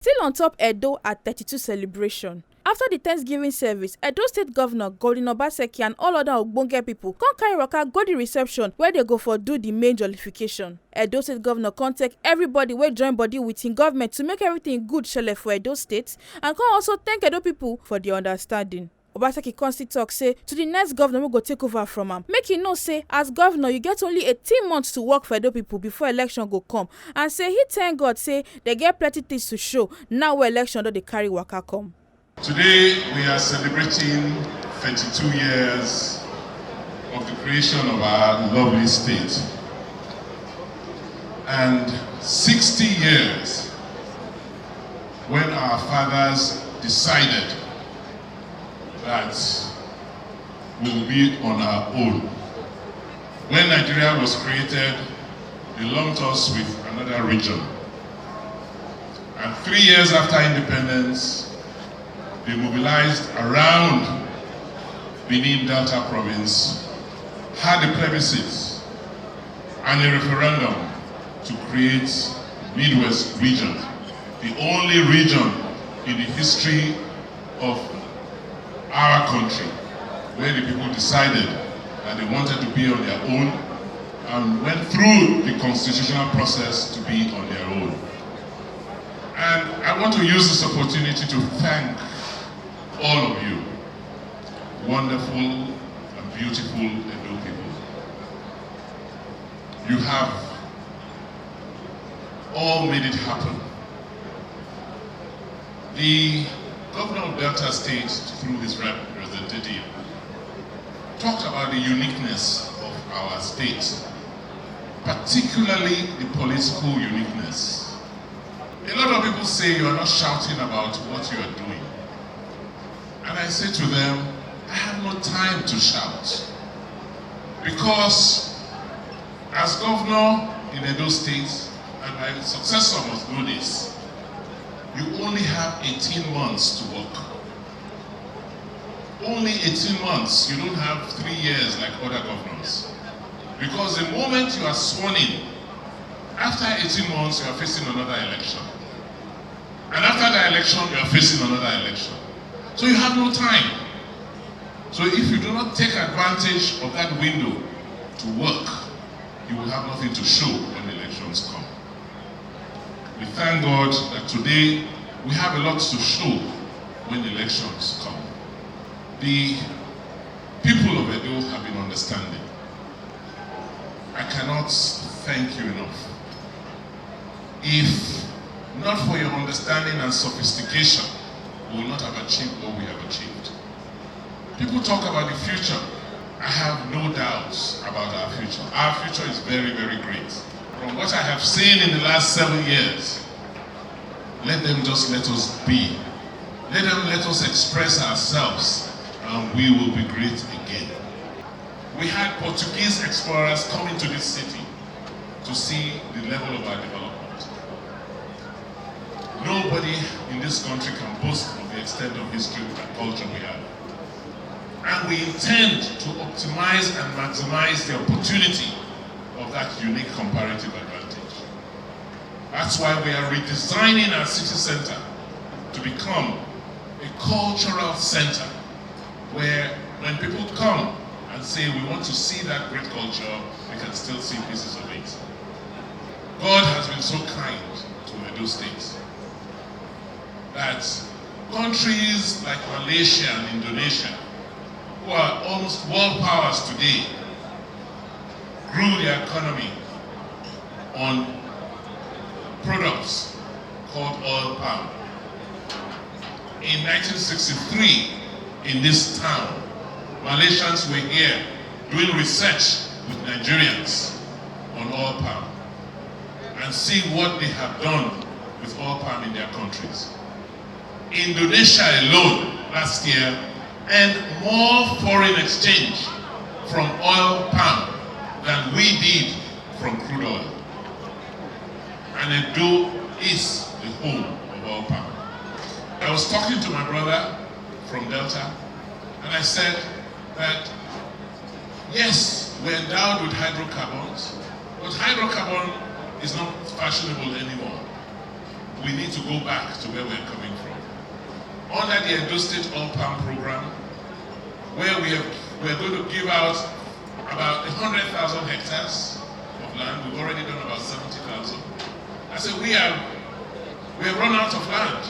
Still on top Edo at 32 celebration. After the Thanksgiving service, Edo State Governor Godwin Obaseki and all other ogbonge pipo come carry waka go the reception where they go for do the main jollification. Edo State Governor come take everybody wey join body with him government to make everything good shele for Edo State and come also thank Edo pipo for the understanding. Obaseki come still talk say to the next governor wey go take over from am, make e know say as governor you get only 18 months to work for Edo pipo before election go come, and say he thank God say they get plenty things to show now wey election don dey carry waka come. Today we are celebrating 32 years of the creation of our lovely state and 60 years when our fathers decided that we will be on our own. When Nigeria was created, they lumped us with another region. And 3 years after independence, they mobilized around Benin Delta province, had a plebiscite and a referendum to create Midwest region, the only region in the history of our country where the people decided that they wanted to be on their own and went through the constitutional process to be on their own. And I want to use this opportunity to thank all of you, wonderful and beautiful Edo people. You have all made it happen. The governor of Delta State, through his representative, talked about the uniqueness of our state, particularly the political uniqueness. A lot of people say you are not shouting about what you are doing. And I say to them, I have no time to shout. Because as governor in Edo State, and my successor must know this, you only have 18 months to work. Only 18 months. You don't have 3 years like other governors. Because the moment you are sworn in, after 18 months, you are facing another election. And after the election, you are facing another election. So you have no time. So if you do not take advantage of that window to work, you will have nothing to show when the elections come. We thank God that today we have a lot to show when the elections come. The people of Edo have been understanding. I cannot thank you enough. If not for your understanding and sophistication, we will not have achieved what we have achieved. People talk about the future. I have no doubts about our future. Our future is very, very great. From what I have seen in the last 7 years, let them just let us be. Let us express ourselves, and we will be great again. We had Portuguese explorers coming to this city to see the level of our development. Nobody in this country can boast of the extent of history and culture we have. And we intend to optimize and maximize the opportunity of that unique comparative advantage. That's why we are redesigning our city center to become a cultural center where when people come and say we want to see that great culture, we can still see pieces of it. God has been so kind to Edo State that countries like Malaysia and Indonesia, who are almost world powers today, grew their economy on products called oil palm. In 1963, in this town, Malaysians were here doing research with Nigerians on oil palm and see what they have done with oil palm in their countries. Indonesia alone last year earned more foreign exchange from oil palm than we did from crude oil. And Edo is the home of oil palm. I was talking to my brother from Delta, and I said that yes, we're endowed with hydrocarbons, but hydrocarbon is not fashionable anymore. we need to go back to where we're coming from. Under the Edo State All Palm Program, where we're going to give out about 100,000 hectares of land. We've already done about 70,000. I said we have run out of land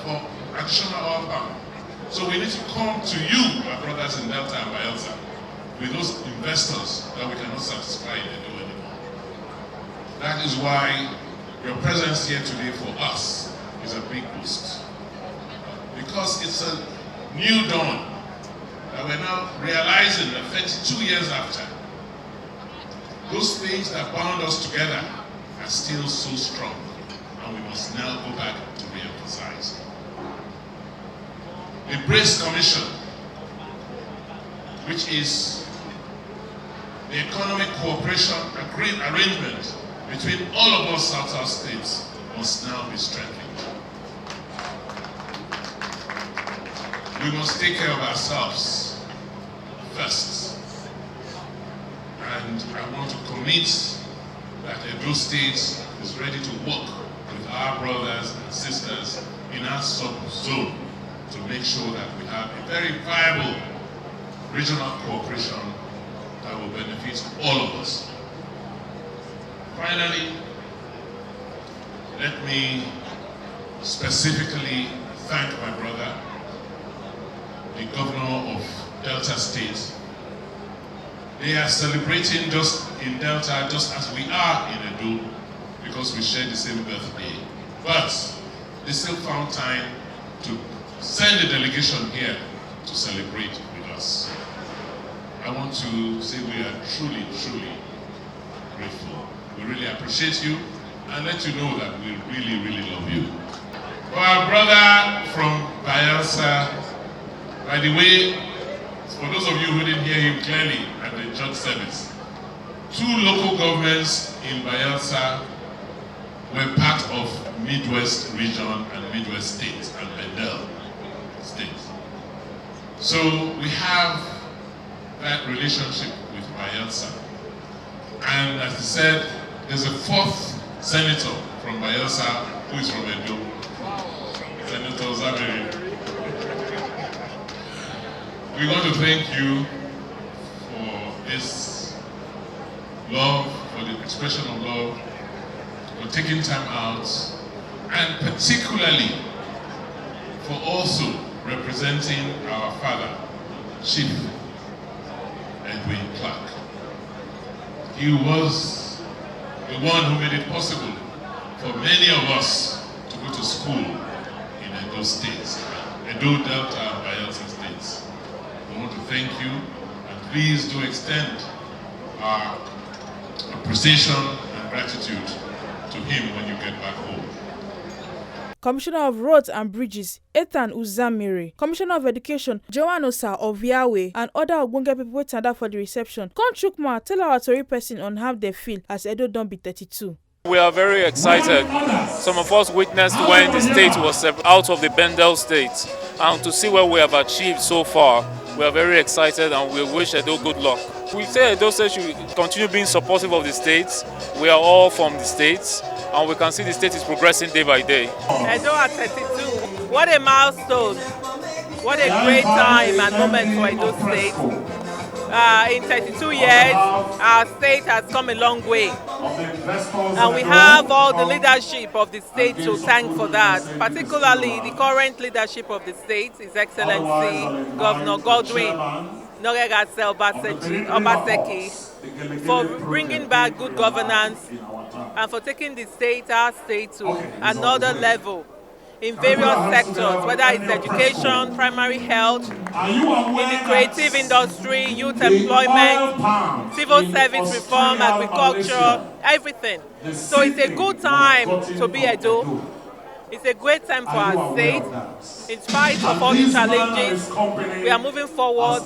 for additional oil palm. So we need to come to you, our brothers in Delta and Bayelsa, with those investors that we cannot satisfy in Edo anymore. That is why your presence here today for us is a big boost. Because it's a new dawn that we're now realizing that 32 years after, those things that bound us together are still so strong, and we must now go back to re-emphasize. The BRACE Commission, which is the economic cooperation arrangement between all of us South states, must now be strengthened. We must take care of ourselves first. And I want to commit that Edo State is ready to work with our brothers and sisters in our sub-zone to make sure that we have a very viable regional cooperation that will benefit all of us. Finally, let me specifically thank my brother, the governor of Delta State. They are celebrating just in Delta just as we are in Edo because we share the same birthday. But they still found time to send a delegation here to celebrate with us. I want to say we are truly, truly grateful. We really appreciate you and let you know that we really, really love you. For our brother from Bayelsa, by the way, for those of you who didn't hear him clearly at the church service, 2 local governments in Bayelsa were part of Midwest region and Midwest states and Bendel states. So we have that relationship with Bayelsa. And as I said, there's a 4th senator from Bayelsa who is from Edo, Senator Zaberi. We want to thank you for this love, for the expression of love, for taking time out, and particularly for also representing our father, Chief Edwin Clark. He was the one who made it possible for many of us to go to school in Edo States, Edo, Delta, and Bayelsa States. I want to thank you, and please do extend our appreciation and gratitude to him when you get back home. Commissioner of Roads and Bridges, Ethan Uzamiri, Commissioner of Education, Joan Osa of Yahweh, and other Ogbonge people who turned up for the reception. Come Chukma, tell our story person on how they feel as Edo don be 32. We are very excited. Some of us witnessed when the state was out of the Bendel state, and to see what we have achieved so far, we are very excited and we wish Edo good luck. We say Edo State should continue being supportive of the states. We are all from the states, and we can see the state is progressing day by day. Edo at 32, what a milestone, what a great time and moment for Edo State. In 32 years, our state has come a long way. And we have all the leadership of the state to thank for that, particularly the current leadership of the state, His Excellency Governor Godwin Noregase Obaseki, for bringing back good governance and for taking the state, our state, to another level in various sectors, whether it's education, primary health, in the creative industry, youth employment, civil service reform, agriculture, everything. So it's a good time to be Edo. It's a great time for our state. In spite of all the challenges, we are moving forward.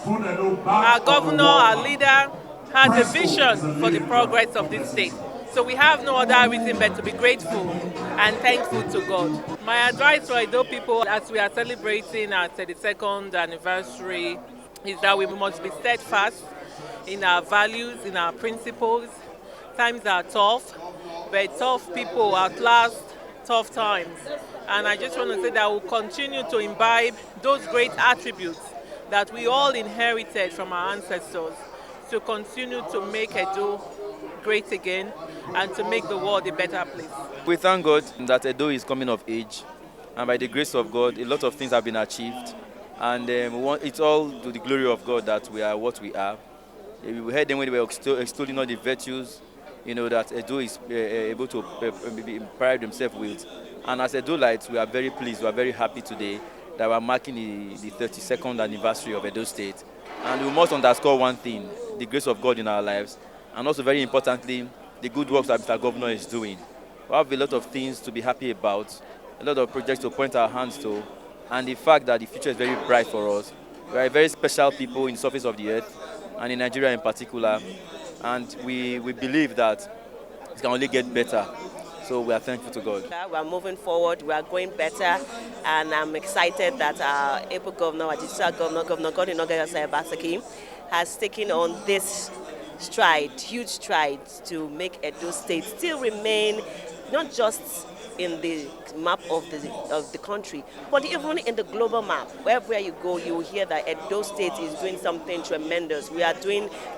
Our governor, our leader, has a vision for the progress of this state. So we have no other reason but to be grateful and thankful to God. My advice for Edo people as we are celebrating our 32nd anniversary is that we must be steadfast in our values, in our principles. Times are tough, but tough people outlast tough times. And I just want to say that we'll continue to imbibe those great attributes that we all inherited from our ancestors to continue to make Edo great again and to make the world a better place. We thank God that Edo is coming of age, and by the grace of God, a lot of things have been achieved. And it's all to the glory of God that we are what we are. We heard them when they were extolling all the virtues, that Edo is able to pride themselves with. And as Edo-lights, we are very pleased, we are very happy today that we are marking the 32nd anniversary of Edo State. And we must underscore one thing, the grace of God in our lives, and also very importantly, the good works that Mr. Governor is doing. We have a lot of things to be happy about, a lot of projects to point our hands to, and the fact that the future is very bright for us. We are a very special people in the surface of the earth, and in Nigeria in particular, and we believe that it can only get better. So we are thankful to God. We are moving forward, we are going better, and I'm excited that our able governor, our digital governor, Governor Marquee, has taken on this huge strides to make Edo State still remain not just in the map of the country, but even in the global map. Wherever you go, you will hear that Edo State is doing something tremendous. We are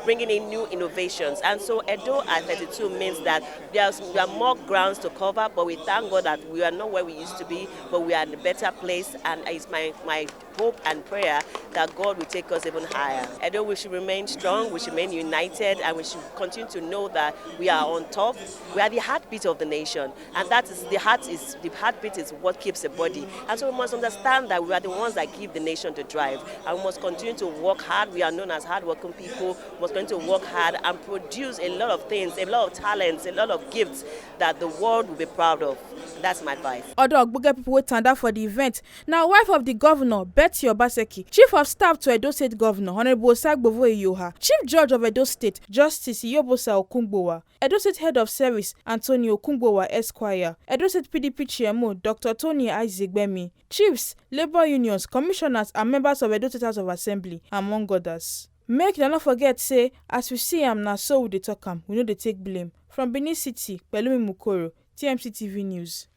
bringing in new innovations. And so Edo at 32 means that there are more grounds to cover, but we thank God that we are not where we used to be, but we are in a better place. And it's my hope and prayer that God will take us even higher. Edo, we should remain strong, we should remain united, and we should continue to know that we are on top. We are the heartbeat of the nation, and that is the heartbeat is what keeps the body. And so we must understand that we are the ones that give the nation to drive, and we must continue to work hard. We are known as hardworking people. We must continue to work hard and produce a lot of things, a lot of talents, a lot of gifts that the world will be proud of. That's my advice. Other Ogboge people wey tanda for the event. Now, wife of the governor, Betty Obaseki, Chief of Staff to Edo State Governor, Honorable Osagbovo Iyoha, Chief Judge of Edo State, Justice Iyobosa Okungbowa, Edo State Head of Service, Anthony Okungbowa Esquire, Edo State PDP Chairman, Dr. Tony Aizegbemi, Chiefs, Labour Unions, Commissioners, and members of Edo State House of Assembly, among others. Make dem not forget, say, as we see am na so we dey talk am, we no dey take blame. From Benin City, Pelumi Mukoro, TMC TV News.